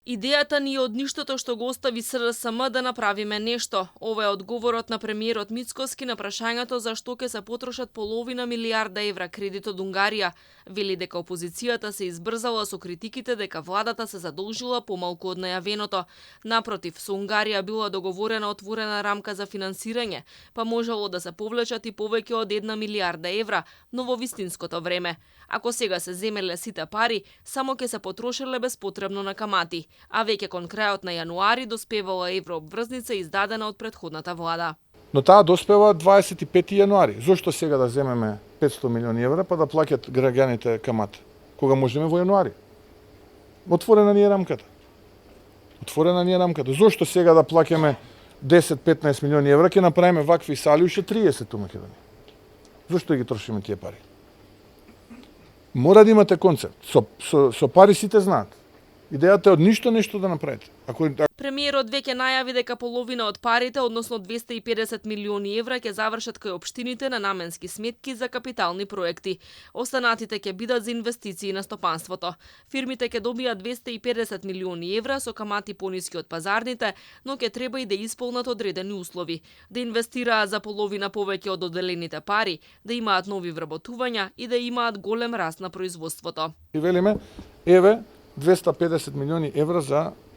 Идејата ни е од ништото што го остави СРСМ да направиме нешто. Ова е одговорот на премиерот Мицкоски на прашањето за што ќе се потрошат половина милијарда евра кредит од Унгарија. Вели дека опозицијата се избрзала со критиките дека владата се задолжила помалку од најавеното. Напротив, со Унгарија била договорена отворена рамка за финансирање, па можело да се повлечат и повеќе од 1 милијарда евра, но во вистинското време. Ако сега се земеле сите пари, само ќе се потрошеле безпотребно на камати, а веќе кон крајот на јануари доспевала еврообврзница издадена од претходната влада. Но таа доспева 25 јануари. Зошто сега да земеме 500 милиони евра па да плаќат граѓаните камата, кога можеме во јануари? Отворена ни е рамката. Отворена ни е рамката. Зошто сега да плаќаме 10-15 милиони евра, ќе направиме вакви сали уште 30 у Македонија? Зошто ги трошиме тие пари? Мора да имате концепт. Со пари сите знаат. Идејата е од ништо нешто да направите. Премиерот веќе најави дека половина од парите, односно 250 милиони евра, ќе завршат кај општините на наменски сметки за капитални проекти. Останатите ќе бидат за инвестиции на стопанството. Фирмите ќе добијат 250 милиони евра со камати пониски од пазарните, но ќе треба и да исполнат одредени услови. Да инвестираат за половина повеќе од доделените пари, да имаат нови вработувања и да имаат голем раст на производството. И велиме, еве 250 милиони евра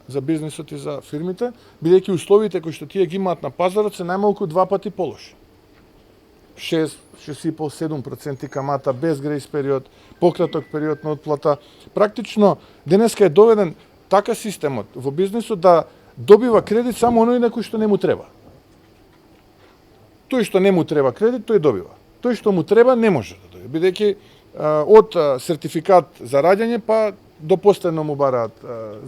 за бизнисот и за фирмите, бидејќи условите кои што тие ги имаат на пазарот се најмалку 2 пати полоши. 6,5-7% камата, без грејс период, пократок период на отплата. Практично, денеска е доведен така системот во бизнисот да добива кредит само оној на кој што не му треба. Тој што не му треба кредит, тој добива. Тој што му треба не може да добие, бидејќи од сертификат за раѓање па до постојано му бараат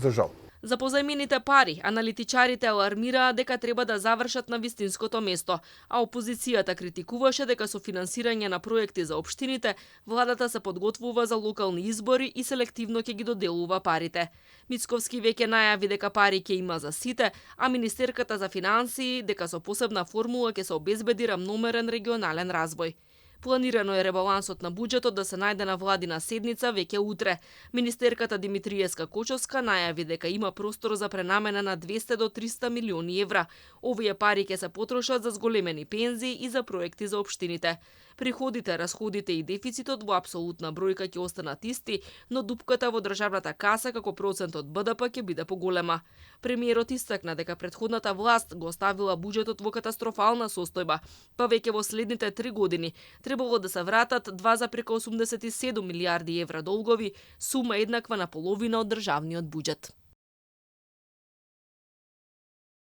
за жал. За позајмените пари, аналитичарите алармираат дека треба да завршат на вистинското место, а опозицијата критикуваше дека со финансирање на проекти за општините, владата се подготвува за локални избори и селективно ќе ги доделува парите. Мицковски веќе најави дека пари ќе има за сите, а министерката за финансии дека со посебна формула ќе се обезбеди рамномерен регионален развој. Планирано е ребалансот на буџетот да се најде на владина седница веќе утре. Министерката Димитриевска Кочовска најави дека има простор за пренамена на 200 до 300 милиони евра. Овие пари ќе се потрошат за зголемени пензии и за проекти за општините. Приходите, расходите и дефицитот во апсолутна бројка ќе останат исти, но дупката во државната каса како процент од БДП ќе биде поголема. Премиерот истакна дека претходната власт го оставила буџетот во катастрофална состојба, па веќе во следните 3 години требало да се вратат 2,87 милијарди евра долгови, сума еднаква на половина од државниот буџет.